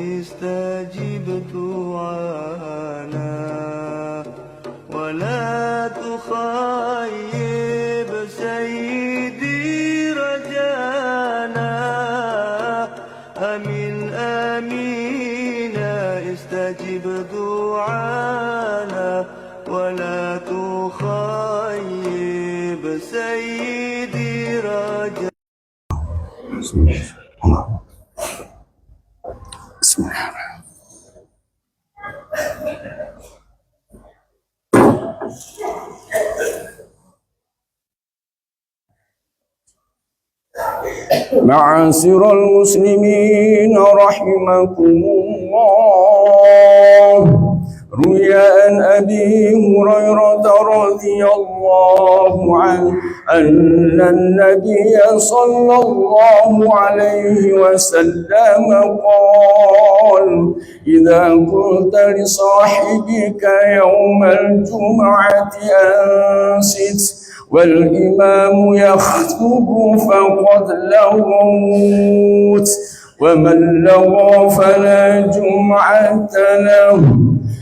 استجب دعانا ولا تخيب سيدي رجانا أمين آمين استجب دعانا ولا تخيب سيدي رجانا. بسم الله بسم الله معاشر المسلمين رحمكم الله، روي عن أبي هريرة رضي الله عنه أن النبي صلى الله عليه وسلم قال: إذا قلت لصاحبك يوم الجمعة أنصت والإمام يخطب فقد لغوت، ومن لغى فلا جمعة له.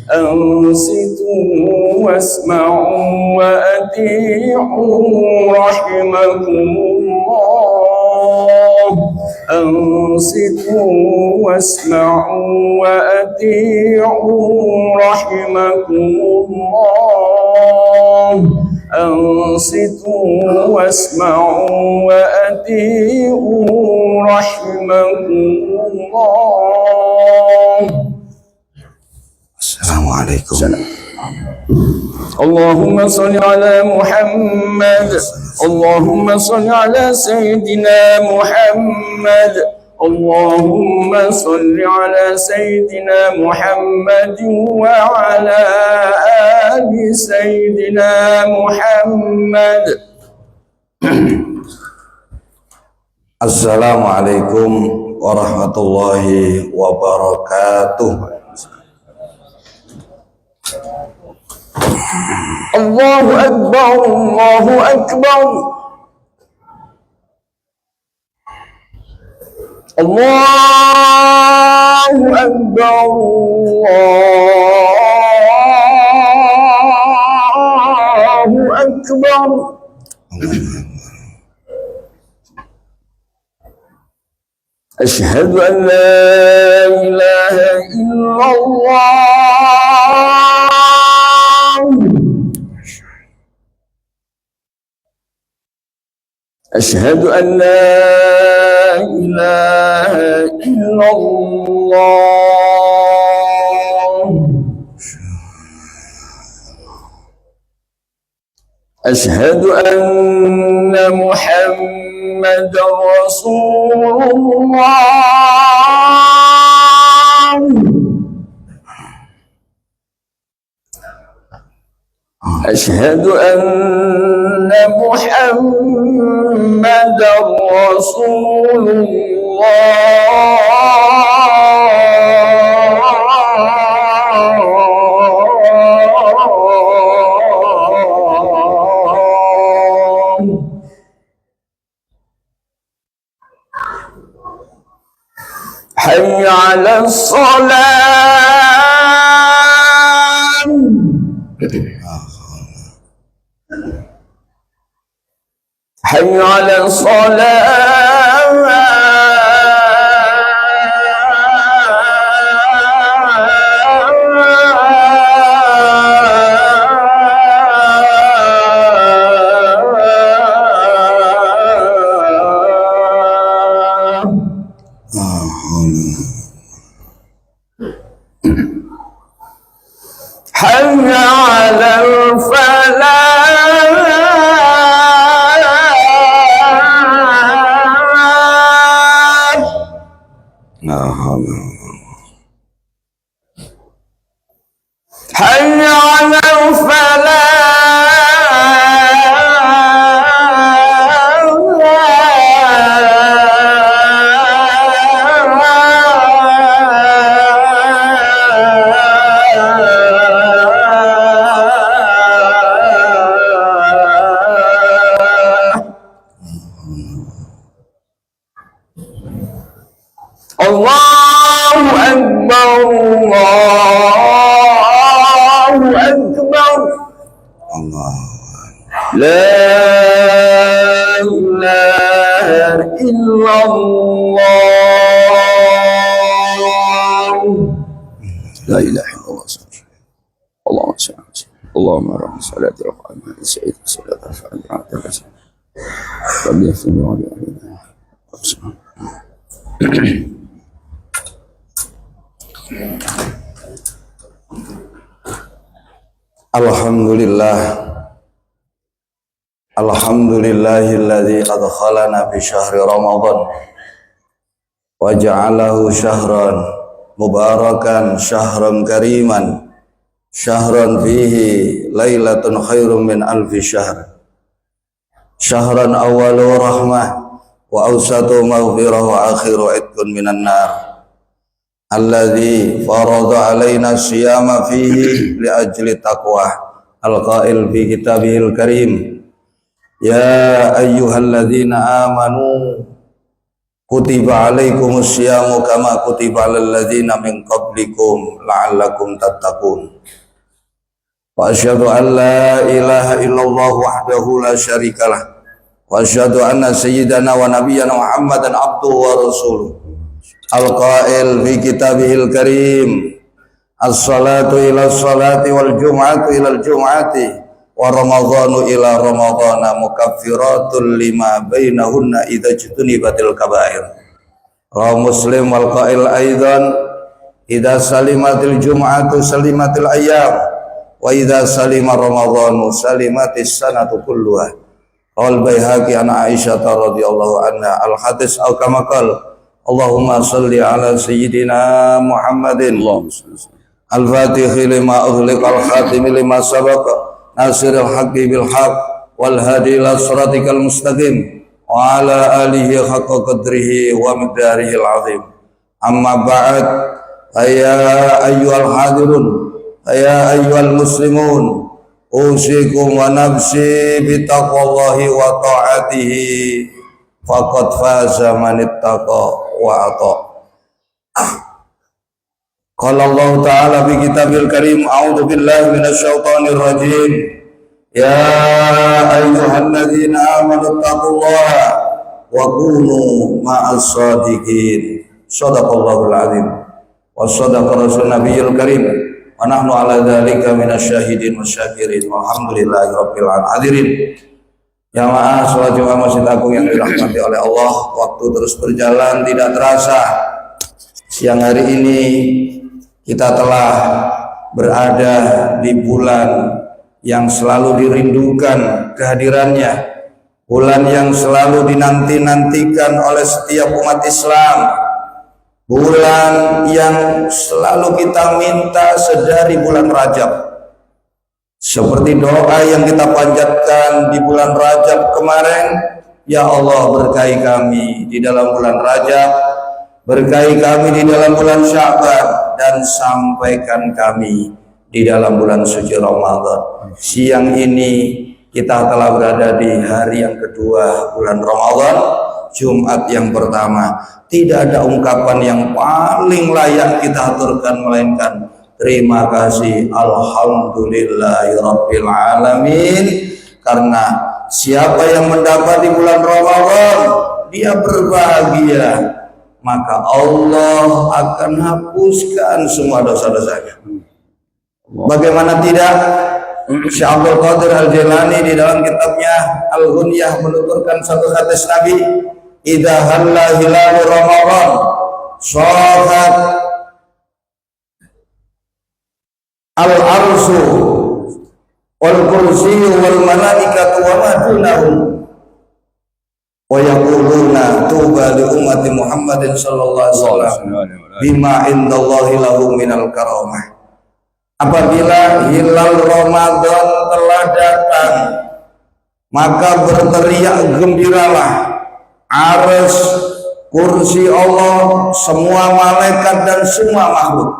أنصتوا واسمعوا وأطيعوا رحمكم الله. أنصتوا واسمعوا وأطيعوا رحمكم الله. أنصتوا واسمعوا وأطيعوا رحمكم الله. السلام عليكم. اللهم صل على محمد. اللهم صل على سيدنا محمد. اللهم صل على سيدنا محمد وعلى آل سيدنا محمد. Assalamualaikum warahmatullahi wabarakatuh. Allahu Akbar, Allahu Akbar. Allahu Akbar, Allahu Akbar. Asyhadu an la ilaha illallah. Asyhadu an la ilaha illallah. Asyhadu anna Muhammadar Rasulullah. Asyhadu anna Muhammadar Rasulullah. Hayya 'alas salam. Hayya 'alas salam. Hayya 'alal falah. Hayya 'alal falah. Allahu Akbar, Allahu Akbar. Allah. La ilaha illallah. La ilaha illallah. Allahumma salli ala sayyidina Allahumma rahmi salati rahmah sayyid salat al-fatihah Rabbi yafini wa bi'alina. Alhamdulillah, alhamdulillahilladzi adkhalana fi syahri Ramadan wa ja'alahu syahran mubarakan, syahran kariman, syahran fihi lailatun khairum min alfi syahr, syahran awalu rahmah wa awsatu maghfirah wa akhiru itqun minan nar, alladzi farada alaina siyama fihi li ajli taqwa, al-qail fi kitabihil karim, ya ayyuhalladzina amanu kutiba alaikumus siyamu kama kutiba alal ladzina min qablikum la'allakum tattaqun. Wa asyhadu an la ilaha illallah wahdahu la syarikalah wa asyhadu anna sayyidana wa nabiyyana Muhammadan abduhu wa rasuluh. Al-qail fi kitabihil karim, as-salatu ila as-salati wal jum'atu ila al-jum'ati wa ramadhanu ila ramadhana mukaffiratun lima bainahunna idza jutunibatil kabair. Rawi Muslim wal qail aidan idza salimatil jum'atu salimatil ayyam wa idza salima ramadhanu salimatis sanatu kulluha. Rawal Baihaqi an Aisyah radhiyallahu anha al-hadis aw kama qala Allahumma salli ala sayyidina Muhammadin al-fatihi lima ughliqa al-khatimi lima sabaqa nasiril haqqi bil haqq wal hadi ila siratikal mustaqim wa ala alihi haqqa qadrihi wa miqdarihil azim. Amma ba'd, ya ayyuhal hadirun, ya ayyuhal muslimun, usikum wa nafsi bitaqwallahi wa ta'atihi faqad faza man ittaqa wa ata. Qala Allah ta'ala fi kitabil karim, a'udzu billahi minasyaitonir rajim, ya ayyuhalladzina amanu taqullaha wa kunu ma'as shadiqin. Shadaqallahul azim wa shadaqa rasul nabiyil karim wa nahnu ala dzalika minasyahidin wasyakirin walhamdulillahi rabbil alamin. Jamaah salat Jumat Masjid Agung yang dirahmati oleh Allah, waktu terus berjalan tidak terasa. Siang hari ini kita telah berada di bulan yang selalu dirindukan kehadirannya, bulan yang selalu dinanti-nantikan oleh setiap umat Islam, bulan yang selalu kita minta sedari bulan Rajab. Seperti doa yang kita panjatkan di bulan Rajab kemarin, ya Allah berkahi kami di dalam bulan Rajab, berkahi kami di dalam bulan Sya'ban, dan sampaikan kami di dalam bulan suci Ramadan. Siang ini kita telah berada di hari yang kedua bulan Ramadan, Jumat yang pertama. Tidak ada ungkapan yang paling layak kita aturkan melainkan terima kasih, alhamdulillahirabbil alamin. Karena siapa yang mendapat di bulan Ramadan dia berbahagia, maka Allah akan hapuskan semua dosa-dosanya. Bagaimana tidak, Syekh Abdul Qadir Al-Jilani di dalam kitabnya Al-Ghunyah menuturkan satu hadis Nabi, idza halla hilalu Ramadan shahat al-arsu wal kursiyu wal malaikatu wa ma dunahum wa yaquluna tuba li ummati Muhammadin sallallahu alaihi wasallam bima indallahi lahum minal karamah. Apabila hilal Ramadan telah datang, maka berteriak gembiralah arsy, kursi Allah, semua malaikat dan semua makhluk,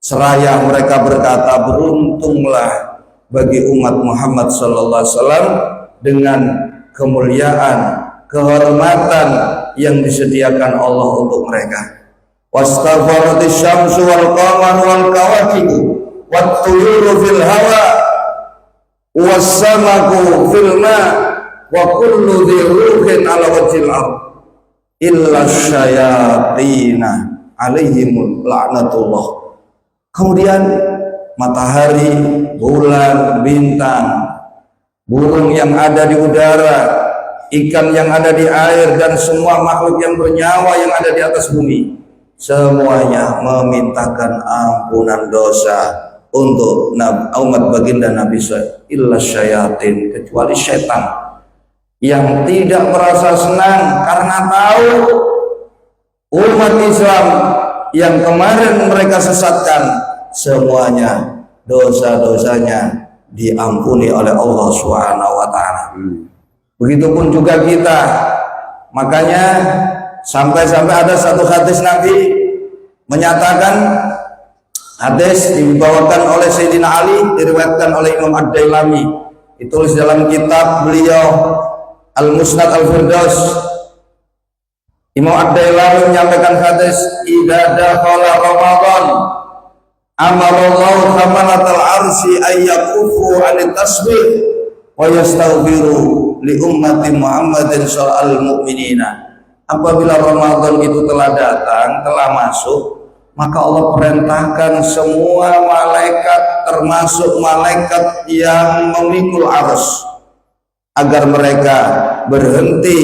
seraya mereka berkata, beruntunglah bagi umat Muhammad sallallahu alaihi wasallam dengan kemuliaan, kehormatan yang disediakan Allah untuk mereka. wastaghfaratis syamsu wal qamaru wal kawakibu wat tuyuru fil hawa was samaku fil ma wa kullu dhi ruhin ala wajhil ard illa syayatina alaihimul la'natullah. Kemudian matahari, bulan, bintang, burung yang ada di udara, ikan yang ada di air, dan semua makhluk yang bernyawa yang ada di atas bumi, semuanya memintakan ampunan dosa untuk umat baginda Nabi SAW, illa syayatin, kecuali syaitan yang tidak merasa senang karena tahu umat Islam yang kemarin mereka sesatkan semuanya dosa-dosanya diampuni oleh Allah Subhanahu wa taala. Begitupun juga kita. Makanya sampai-sampai ada satu hadis Nabi menyatakan, hadis dibawakan oleh Sayyidina Ali, diriwayatkan oleh Imam Ad-Dailami, ditulis dalam kitab beliau Al-Musnad Al-Firdaus. Imam Ad-Dailami menyampaikan hadis, idza dakhala Ramadan amarallahu hamalatal arsy ayyakufu 'anit tasbih wa yastaghfiru li ummati Muhammadin sallallahu mu'minina. Apabila Ramadan itu telah datang, telah masuk, maka Allah perintahkan semua malaikat, termasuk malaikat yang memikul arsy, agar mereka berhenti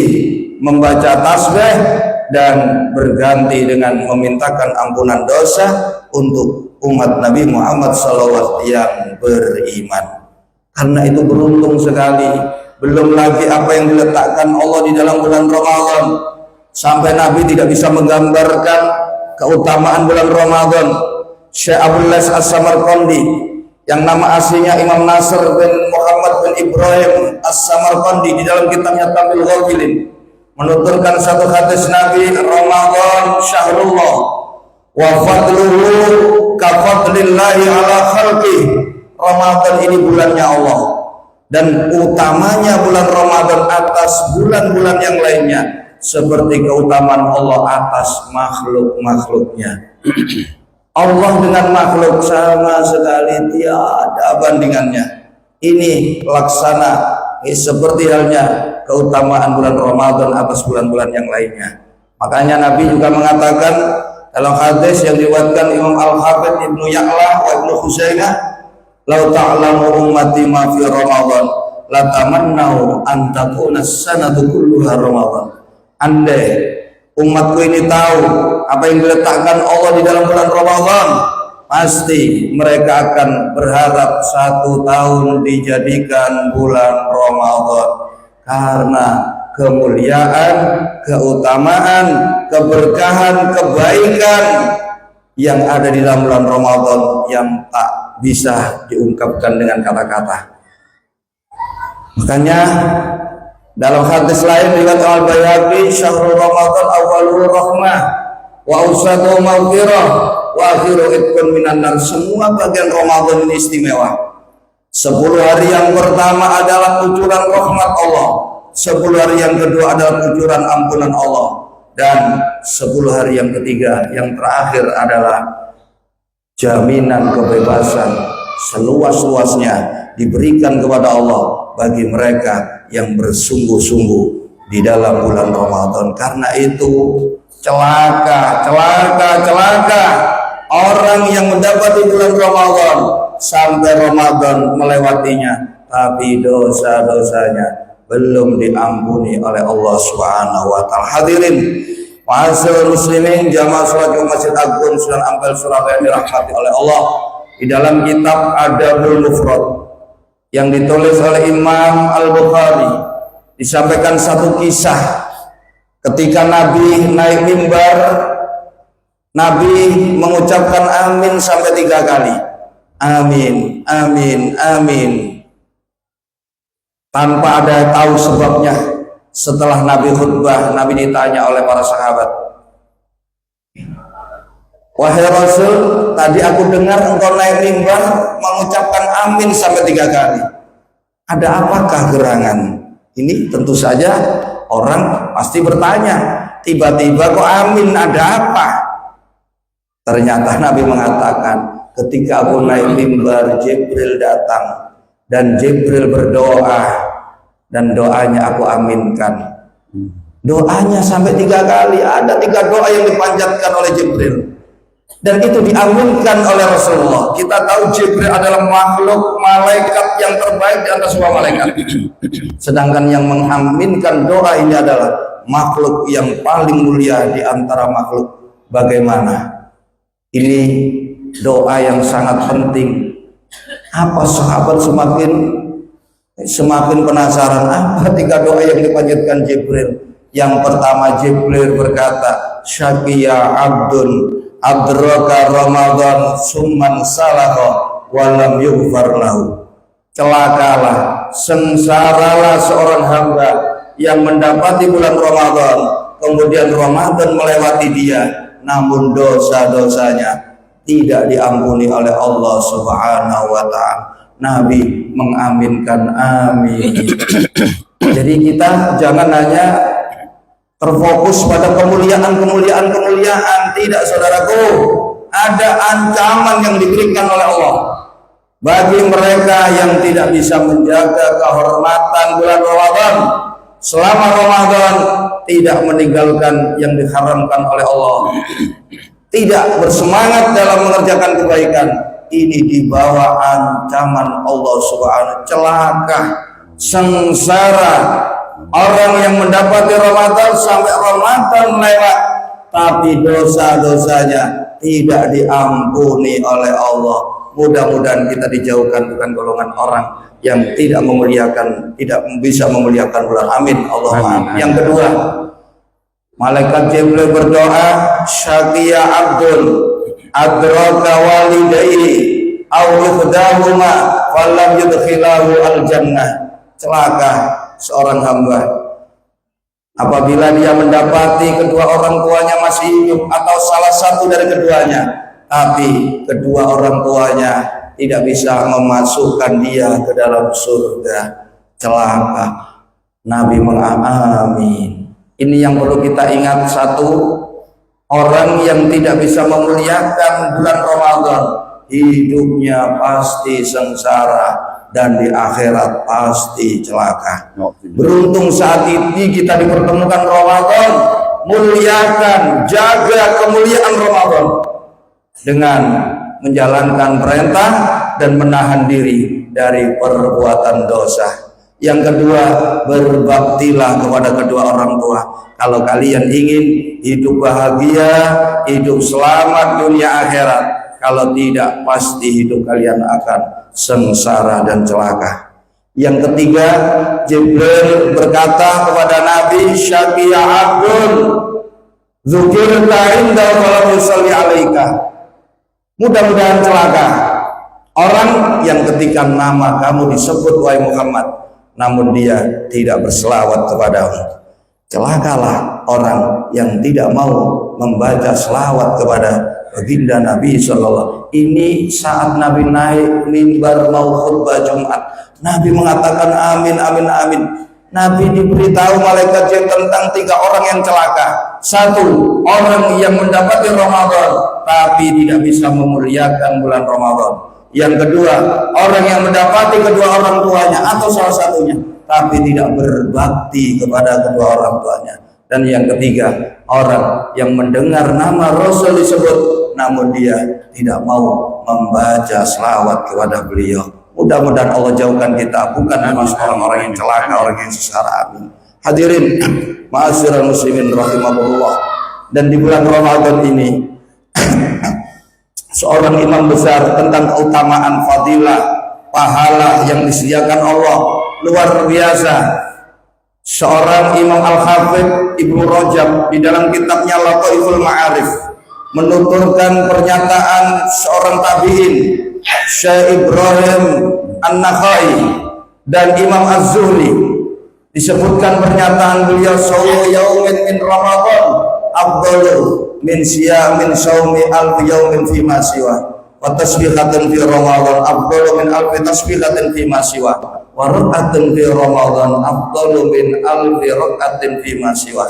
membaca tasbih dan berganti dengan memintakan ampunan dosa untuk umat Nabi Muhammad SAW yang beriman. Karena itu beruntung sekali. Belum lagi apa yang diletakkan Allah di dalam bulan Ramadan, sampai Nabi tidak bisa menggambarkan keutamaan bulan Ramadan. Syekh Abdul Lais As-Samarqandi, yang nama aslinya Imam Nasr bin Muhammad bin Ibrahim As-Samarqandi, di dalam kitabnya Tamil Ghafilin menuturkan satu hadis Nabi, Ramadan syahrullah wa fadluhu ka fadlillahi ala khalqih. Ramadan ini bulannya Allah, dan utamanya bulan Ramadan atas bulan-bulan yang lainnya seperti keutamaan Allah atas makhluk-makhluknya. Allah dengan makhluk sama sekali tiada bandingannya. Ini laksana seperti halnya keutamaan bulan Ramadan atas bulan-bulan yang lainnya. Makanya Nabi juga mengatakan dalam hadis yang diriwayatkan Imam Al-Hafidz Ibnu Ya'la wa Ibnu Khuzaimah, "Lau ta'lamu ummati ma fi Ramadan, la tamannau an takuna as-sanatu kulluha Ramadan." Andai umatku ini tahu apa yang diletakkan Allah di dalam bulan Ramadan, pasti mereka akan berharap 1 tahun dijadikan bulan Ramadan, karena kemuliaan, keutamaan, keberkahan, kebaikan yang ada di dalam bulan Ramadan yang tak bisa diungkapkan dengan kata-kata. Makanya dalam hadis lain riwayat Al-Baihaqi, syahrul Ramadan awwalul rahmah wa awsatuhu maghfirah wa akhiru itqun minan nar. Semua bagian Ramadan ini istimewa. 10 hari yang pertama adalah kucuran rahmat Allah, 10 hari yang kedua adalah kucuran ampunan Allah, dan 10 hari yang ketiga, yang terakhir adalah jaminan kebebasan seluas-luasnya diberikan kepada Allah bagi mereka yang bersungguh-sungguh di dalam bulan Ramadan. Karena itu celaka orang yang mendapati bulan Ramadan sampai Ramadan melewatinya, tapi dosa-dosanya belum diampuni oleh Allah Subhanahu wa taala. Hadirin ma'asyiral muslimin, jamaah salat Masjid Agung Sunan Ampel Surabaya dirahmati oleh Allah, di dalam kitab Adabul Mufrad yang ditulis oleh Imam Al-Bukhari disampaikan satu kisah ketika Nabi naik mimbar. Nabi mengucapkan amin sampai 3 kali. Amin, amin, amin, tanpa ada tahu sebabnya. Setelah Nabi khutbah, Nabi ditanya oleh para sahabat, "Wahai Rasul, tadi aku dengar engkau naik mimbar mengucapkan amin sampai 3 kali. Ada apakah gerangan?" Ini tentu saja orang pasti bertanya, tiba-tiba kok amin, ada apa? Ternyata Nabi mengatakan, ketika aku naik mimbar, Jibril datang dan Jibril berdoa dan doanya aku aminkan. Doanya sampai 3 kali, ada 3 doa yang dipanjatkan oleh Jibril dan itu diaminkan oleh Rasulullah. Kita tahu Jibril adalah makhluk malaikat yang terbaik di antara semua malaikat, sedangkan yang mengaminkan doa ini adalah makhluk yang paling mulia di antara makhluk. Bagaimana? Ini doa yang sangat penting. Apa sahabat semakin penasaran, apa 3 doa yang dipanjatkan Jibril? Yang pertama, Jibril berkata, syaqiya abdun adraka Ramadan summan salaha walam yughfar lahu. Celakalah, sengsaralah seorang hamba yang mendapati bulan Ramadan, kemudian Ramadan melewati dia, namun dosa-dosanya tidak diampuni oleh Allah Subhanahu wa ta'ala. Nabi mengaminkan, amin. Jadi kita jangan hanya terfokus pada kemuliaan, tidak, saudaraku. Ada ancaman yang diberikan oleh Allah bagi mereka yang tidak bisa menjaga kehormatan bulan Ramadan. Selama Ramadan tidak meninggalkan yang diharamkan oleh Allah, tidak bersemangat dalam mengerjakan kebaikan, ini dibawa ancaman Allah Subhanahu. Celaka, sengsara orang yang mendapati Ramadan sampai Ramadan lewat, tapi dosa-dosanya tidak diampuni oleh Allah. Mudah-mudahan kita dijauhkan dengan golongan orang yang tidak memuliakan, tidak bisa memuliakan bulan. Amin. Allahumma. Yang kedua, malaikat Jibril berdoa, syaqiya abdul adraka walidayhi aw yukhdahuma falam yudkhilahu al-jannah. Celaka seorang hamba apabila dia mendapati kedua orang tuanya masih hidup atau salah satu dari keduanya, tapi kedua orang tuanya tidak bisa memasukkan dia ke dalam surga. Celaka. Nabi mengamin. Ini yang perlu kita ingat. Satu, orang yang tidak bisa memuliakan bulan Ramadan, hidupnya pasti sengsara dan di akhirat pasti celaka. Beruntung saat ini kita dipertemukan Ramadan. Muliakan, jaga kemuliaan Ramadan dengan menjalankan perintah dan menahan diri dari perbuatan dosa. Yang kedua, berbaktilah kepada kedua orang tua. Kalau kalian ingin hidup bahagia, hidup selamat dunia akhirat, kalau tidak pasti hidup kalian akan sengsara dan celaka. Yang ketiga, Jibril berkata kepada Nabi, syaqiya abdun dzukirta inda walam yusalli alaika. Mudah-mudahan celaka orang yang ketika nama kamu disebut wahai Muhammad, namun dia tidak berselawat kepadamu. Celakalah orang yang tidak mau membaca selawat kepada baginda Nabi sallallahu. Ini saat Nabi naik mimbar mau khutbah Jumat, Nabi mengatakan amin, amin, amin. Nabi diberitahu malaikat Jibril tentang 3 orang yang celaka. 1, orang yang mendapati Ramadan tapi tidak bisa memuliakan bulan Ramadan. Yang kedua, orang yang mendapati kedua orang tuanya atau salah satunya tapi tidak berbakti kepada kedua orang tuanya. Dan yang ketiga, orang yang mendengar nama Rasul disebut namun dia tidak mau membaca selawat kepada beliau. Mudah-mudahan Allah jauhkan kita bukan hanya orang-orang yang celaka, orang yang sengsara. Amin. Hadirin ma'asyiral muslimin rahimahullah. Dan di bulan Ramadan ini seorang imam besar tentang keutamaan fadilah pahala yang disediakan Allah luar biasa. Seorang Imam Al-Hafidh Ibnu Rajab di dalam kitabnya Lataiful Ma'arif menuturkan pernyataan seorang tabi'in Syekh Ibrahim An-Nakhai dan Imam Az-Zuhri. Disebutkan pernyataan beliau, "Shaumu yaumin min Ramadan afdalu min siyamin shaumi alfi yaumin fi ma siwa wa tasbihatin fi Ramadan afdalu min alfi tasbihatin fi ma siwa wa rak'atin fi Ramadan afdalu min alfi rak'atin fi ma siwa."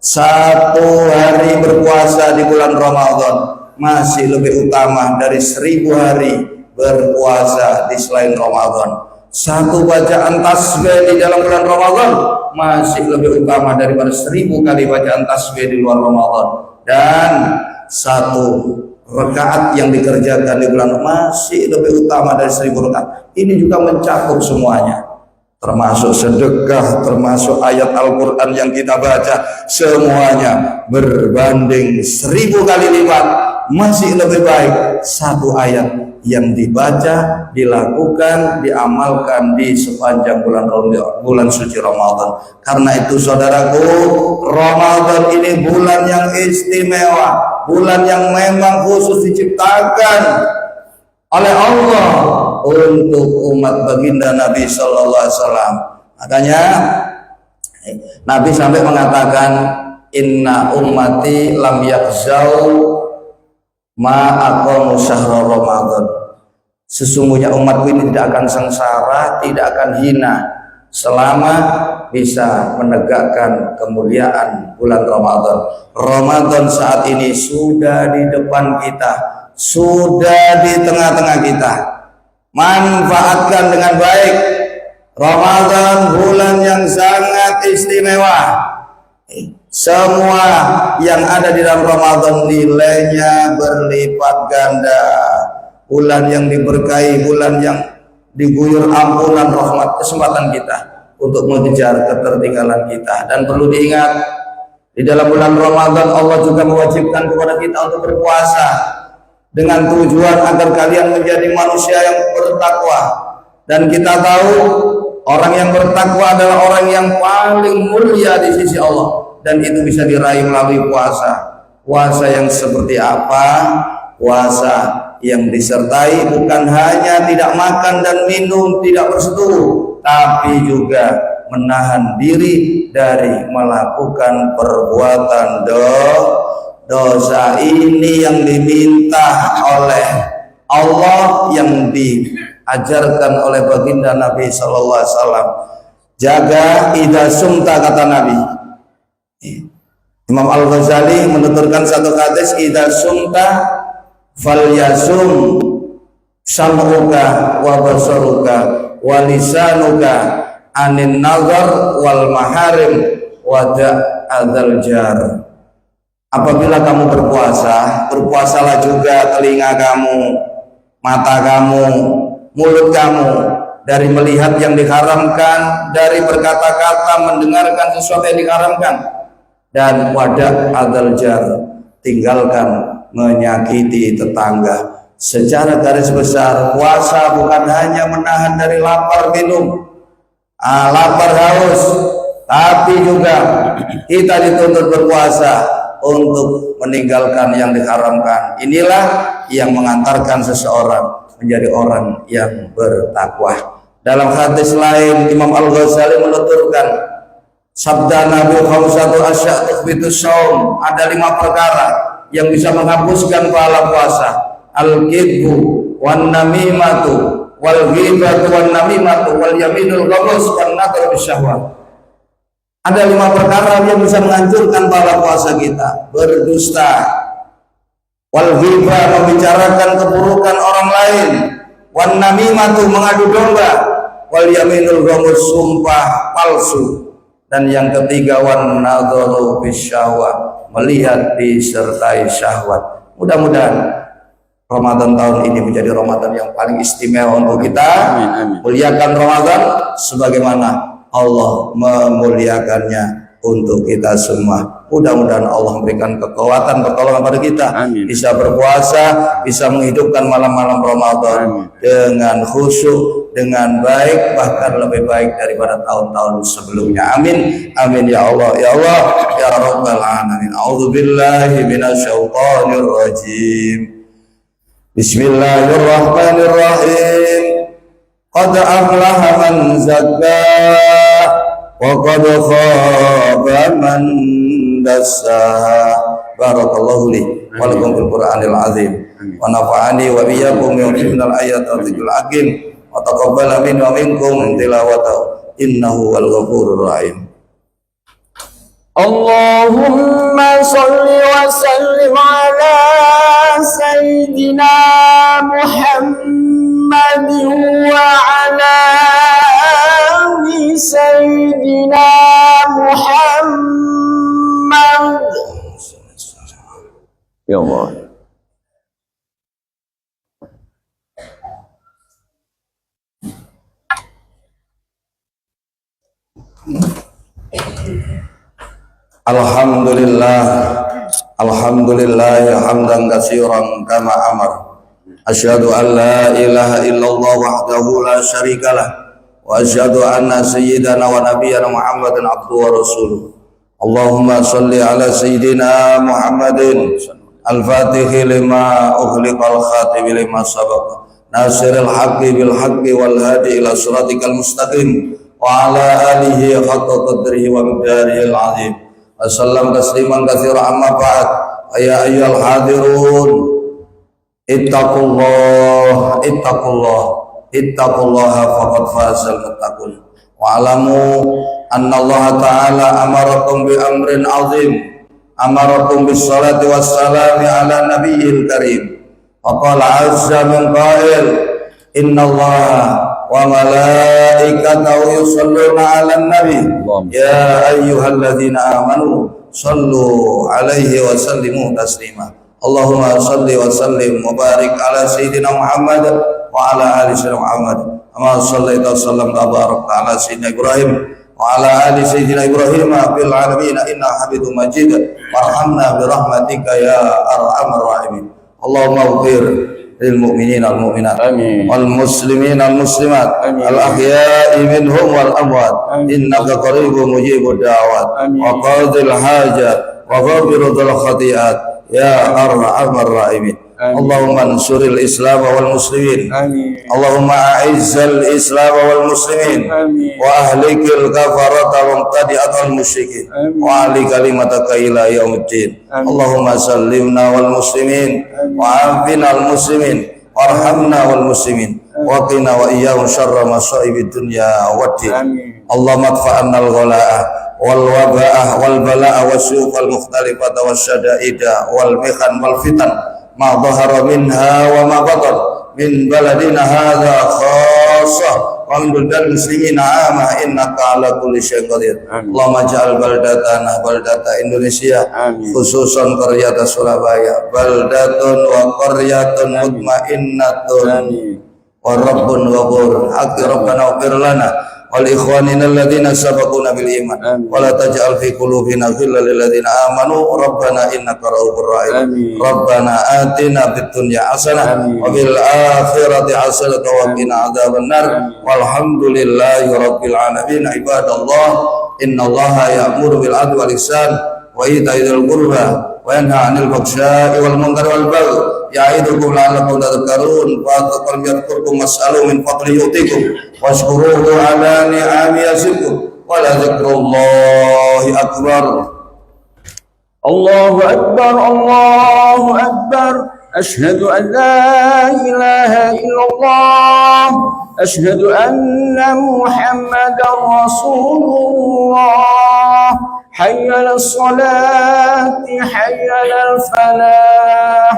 1 hari berpuasa di bulan Ramadan masih lebih utama dari 1000 hari berpuasa di selain Ramadan. Satu bacaan tasbih di dalam bulan Ramadan masih lebih utama daripada 1000 kali bacaan tasbih di luar Ramadan. Dan satu rakaat yang dikerjakan di bulan masih lebih utama dari 1000 rakaat. Ini juga mencakup semuanya, termasuk sedekah, termasuk ayat Al-Quran yang kita baca, semuanya berbanding 1000 kali lipat masih lebih baik satu ayat yang dibaca, dilakukan, diamalkan di sepanjang bulan suci Ramadan. Karena itu saudaraku, Ramadan ini bulan yang istimewa, bulan yang memang khusus diciptakan oleh Allah untuk umat baginda Nabi Sallallahu Alaihi Wasallam. Makanya Nabi sampai mengatakan, inna ummati lam yakzau ma aqamu syahra Ramadan. Sesungguhnya umatku ini tidak akan sengsara, tidak akan hina selama bisa menegakkan kemuliaan bulan Ramadan. Ramadan saat ini sudah di depan kita, sudah di tengah-tengah kita. Manfaatkan dengan baik. Ramadan bulan yang sangat istimewa. Semua yang ada di dalam Ramadan nilainya berlipat ganda. Bulan yang diberkahi, bulan yang diguyur ampunan rahmat, kesempatan kita untuk mengejar ketertinggalan kita. Dan perlu diingat, di dalam bulan Ramadan Allah juga mewajibkan kepada kita untuk berpuasa dengan tujuan agar kalian menjadi manusia yang bertakwa. Dan kita tahu orang yang bertakwa adalah orang yang paling mulia di sisi Allah, dan itu bisa diraih melalui puasa. Puasa yang seperti apa? Puasa yang disertai bukan hanya tidak makan dan minum, tidak bersetubuh, tapi juga menahan diri dari melakukan perbuatan dosa. Ini yang diminta oleh Allah, yang diajarkan oleh baginda Nabi Sallallahu Alaihi Wasallam. Jaga idza sumta, kata Nabi. Imam Al-Ghazali menuturkan satu hadis, idza sumta falyasum sam'uka wa basaruka wa lisanuka anin nazar wal maharim wa da'adzal jar. Apabila kamu berpuasa, berpuasalah juga telinga kamu, mata kamu, mulut kamu dari melihat yang diharamkan, dari berkata-kata, mendengarkan sesuatu yang diharamkan, dan wadah adzal jar, tinggalkan menyakiti tetangga. Secara garis besar, puasa bukan hanya menahan dari lapar minum, lapar haus, tapi juga kita dituntut berpuasa untuk meninggalkan yang diharamkan. Inilah yang mengantarkan seseorang menjadi orang yang bertakwa. Dalam hadis lain, Imam Al-Ghazali menuturkan sabda Nabi khamsatu asya' tukhbitus shaum, ada 5 perkara yang bisa menghapuskan pahala puasa. Al-kidbu wan namimatu wal ghibatu wan namimatu wal yaminul ghamus wan nadhar bisyahwat. Ada 5 perkara yang bisa menghancurkan pahala puasa kita. Berdusta, wal ghibah, membicarakan keburukan orang lain, wan namimatu, mengadu domba, wal yaminul ghamus, sumpah palsu, dan yang ketiga wan nadharu bisyahwat, melihat disertai syahwat. Mudah-mudahan Ramadan tahun ini menjadi Ramadan yang paling istimewa untuk kita. Amin, amin. Muliakan Ramadan sebagaimana Allah memuliakannya untuk kita semua. Mudah-mudahan Allah memberikan kekuatan, pertolongan pada kita. Amin. Bisa berpuasa, bisa menghidupkan malam-malam Ramadan. Amin. Dengan khusyuk, dengan baik, bahkan lebih baik daripada tahun-tahun sebelumnya. Amin. Amin ya Allah, ya Allah, ya Rabbal alamin. A'udzubillahi minasyaitonir rajim. Bismillahirrahmanirrahim. Qad aflaha man zakkaha wa qad khaba man dassaha. Barakallahu li wa lakum fil Qur'anil azim wa nafa'ani wa iyyakum minal ayatil hakim wa taqabbala minni wa minkum tilawatahu innahu wal ghafurur rahim. Allahumma shalli wa sallim ala سيدنا محمد وعلى آل سيدنا محمد. Ya Allah. Alhamdulillah hamdan katsiran kama amar. Asyhadu an la ilaha illallah wahdahu la syarikalah wa asyhadu anna sayyidana wa nabiyyana Muhammadan abduhu wa rasuluh. Allahumma shalli ala sayyidina Muhammadin al-fatihi lima ughliqal khatimi lima sabaq nasiril haqqi bil haqqi wal hadi ila siratikal mustaqim wa ala alihi haqqa qadrihi wa miqdarihi al-azim. Wassalam tasliman katsiran amma ba'd. Ya ayyuhal hadirun ittaqullaha faqad fazal muttaqun wa alamu anna Allah ta'ala amarakum bi amrin azim, amarakum bis salati was salami ala nabiyil karim. Wa qala azza min qail innallaha wa malaikatahu yusalluna 'alan nabi ya ayyuhalladzina amanu sallu 'alaihi wa sallimu taslima. Allahumma salli wa sallim wa barik ala sayyidina Muhammad wa ala ali sayyidina Muhammad kama shallaita wa sallamta wa barakta ala sayyidina Ibrahim wa ala ali sayyidina Ibrahim fil alamin innaka Hamidum Majid. Warhamna bi rahmatika ya arhamar rahimin. Allahumma ighfir للمؤمنين والمؤمنات والمسلمين والمسلمات الأحياء منهم والأموات إنك قريب مجيب الدعوات وقاضي الحاجات وغافر الخطيئات يا أرحم الراحمين. اللهم انصر الإسلام والمسلمين. اللهم أعز الإسلام والمسلمين وأهلك الكفرة والمبتدعة والمشركين وأعلي كلمتك إلى يوم الدين. اللهم سلمنا والمسلمين وعافنا المسلمين وارحمنا والمسلمين وقنا وإياهم شر مصائب الدنيا والدين. اللهم ادفع عنا الغلاء والوباء والبلاء والسوء المختلفة والشدائد والمحن والفتن ما ظهر منها وما بطن من بلدنا هذا خاصة ومن بلدان المسلمين عامة إنك على كل شيء قدير. اللهم اجعل بلدتنا بلدة إندونيسيا خصوصا قرية سورابaya بلدة وقرية مطمئنة ورب غفور. حق ربنا اغفر لنا ولإخواننا الذين سبقونا بالإيمان ولا تجعل في قلوبنا غلا للذين آمنوا ربنا إنك رؤوف رحيم. ربنا آتنا في الدنيا حسنة وفي الآخرة حسنة وقنا عذاب النار والحمد لله رب العالمين. عباد الله إن الله يأمر بالعدل والإحسان وإيتاء ذي القربى وينهى عن الفحشاء والمنكر والبغي يعظكم لعلكم تذكرون. فاذكروا يذكركم واسألوا من فضله يؤتكم واشكروه على نعمه يزدكم ولذكر الله أكبر. الله أكبر الله أكبر. أشهد أن لا إله إلا الله. أشهد أن محمدا رسول الله. حي على الصلاة حي على الفلاح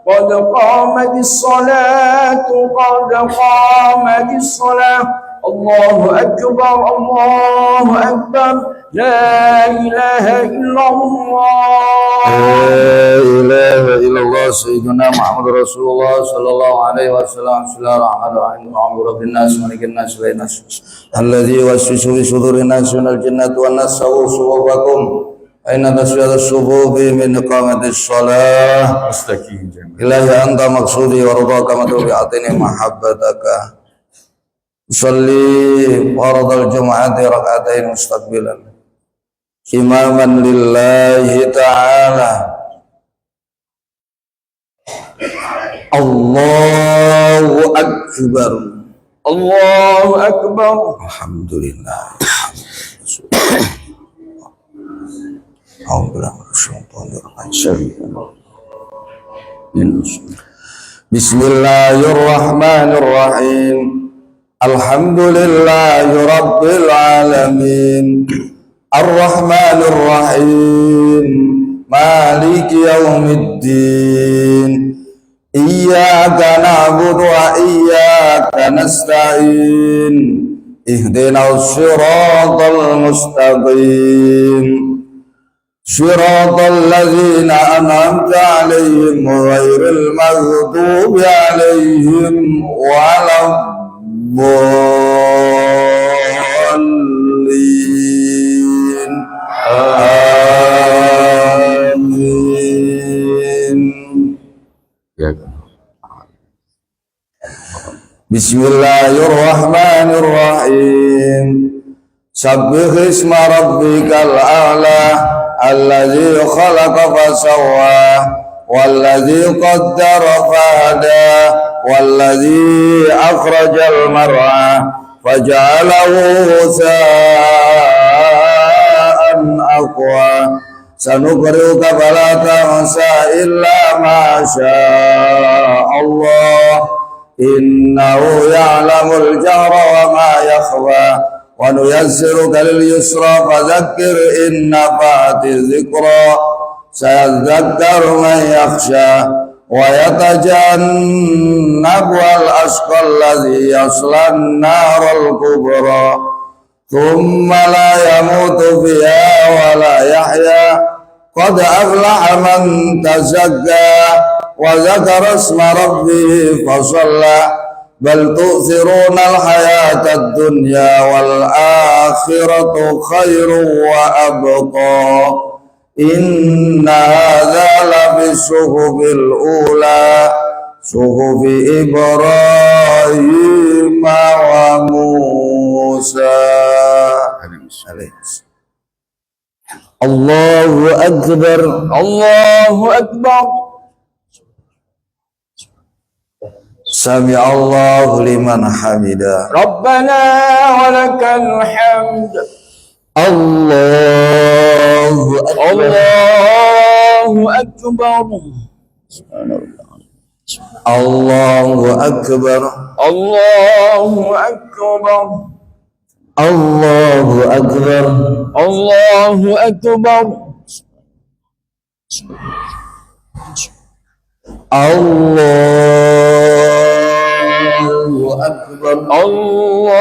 قد قامت الصلاة قد قامت الصلاة. الله أكبر الله أكبر. لا إله إلا الله. لا إله إلا الله سيدنا محمد رسول الله صلى الله عليه وسلم. بسم الله الرحمن الرحيم. الحمد لله رب الناس مالك الناس إله الناس الذي يوسوس في صدور الناس من الجنة والناس سووا صفوفكم أين تسوية الصفوف من إقامة الصلاة. إلهي أنت مقصودي ورضاك مطلوبي أعطني محبتك. صلي فرض الجمعة ركعتين مستقبلا إماما لله تعالى. الله أكبر الله أكبر. الحمد لله. بسم الله الرحمن الرحيم. الحمد لله رب العالمين الرحمن الرحيم مالك يوم الدين Iyyaka na'budu wa iyyaka nasta'in. Ihdinas siratal mustaqim. Siratal ladzina an'amta 'alaihim ghairil maghdubi 'alaihim waladdallin. Amin. Bismillahirrahmanirrahim. Sabbih isma rabbikal a'la alladzi khalaqa fasawwa walladzi qaddara fahada walladzi akhrajal mar'a faj'alahu ghusaan aqwa. Sanuqri'uka fala tansa illa ma syaa Allah. Innahu ya'lamul jahra wa ma yakhfa wa nuyassiruka lil yusra fadzakkir in nafa'ati dzikra sayadzakkaru man yakhsha wa yatajannabu al ashqa alladzi yaslan naral kubra thumma la yamutu fiha wa la yahya qad aflaha man tazakka wa zakara isma rabbih fasalla bal tu'thiruna al-hayata ad-dunya wal akhiratu khairun wa abqa inna hadza la fi suhubil ula suhufi Ibrahim wa Musa. Allahu akbar. Allahu akbar. Sami Allahu liman hamida. Rabbana walakal hamd. Allahu akbar. Allahu akbar. Allahu akbar. Allahu akbar. Allahu akbar. Allahu akbar. Allahu akbar. Allahu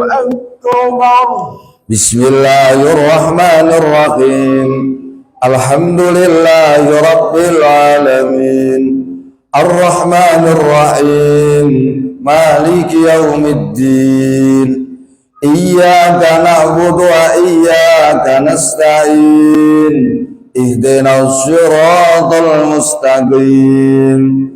akbar. Bismillahirrahmanirrahim. Alhamdulillahi rabbil alamin. Ar-Rahmanir Rahim. Maliki yaumiddin. Iyyaka na'budu wa iyyaka nasta'in. Ihdinas siratal mustaqim.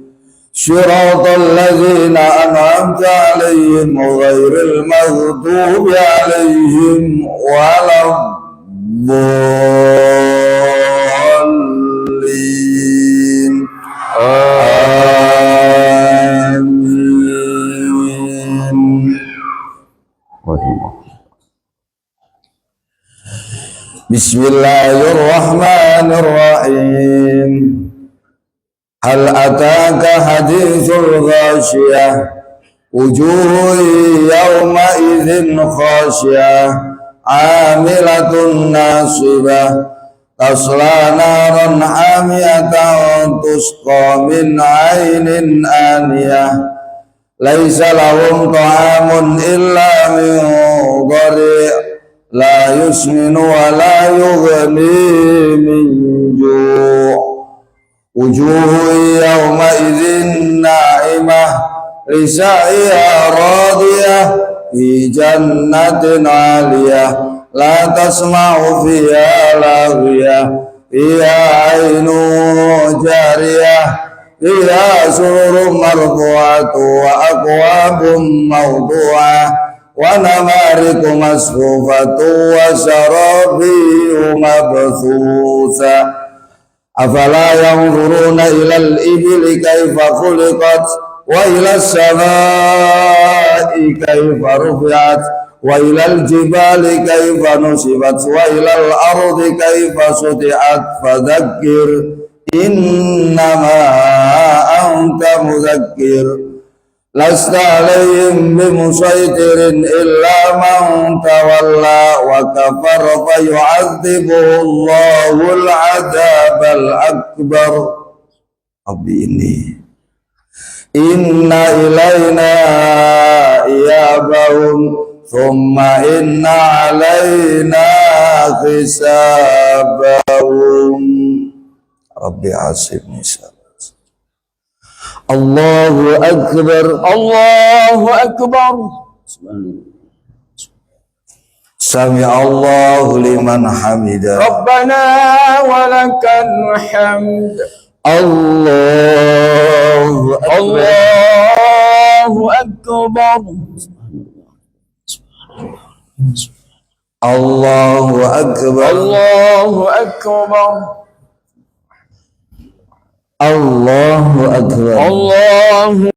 Siratal ladzina an'amta 'alaihim ghairil maghdubi 'alaihim waladdallin. Amin. Bismillahirrahmanirrahim. Hal ataka hadithul ghashiyah wujuhun yawma idzin khashiyah 'amilatun nasibah tasla naran hamiyatan tusqa min 'ainin aniyah laisa lahum ta'amun illa min dhari' la yusminu wa la yughni min ju' wujuhun yawma idzin na'imah lisa'iha radiyah fi jannatin 'aliyah la tasma'u fiha laghiyah fiha 'ainun jariyah fiha sururun marfu'atun wa akwabun mawdu'ah wa namariku masfufatun wa sarabiyu mabthutha afala yanzuruna ilal ibili kaifa khuliqat wa ilas samai kaifa rufi'at wa ilal jibali kaifa nusibat wa ilal ardi kaifa suti'at fadzakkir innama anta mudzakkir lasta alaihim bimusaytirin illa man tawalla wa kafara fa yu'adzibuhu Allahul 'adzabal akbar. abdi ini. Inna ilaina iyabahum thumma inna alaina hisabahum. Rabbi asibni salat. Allahu akbar. Allahu akbar. Sami Allahu liman hamidah. Rabbana walakal hamd. Allahu akbar. Allahu akbar. Allahu akbar. Allahu akbar. Allahu akbar. Allahu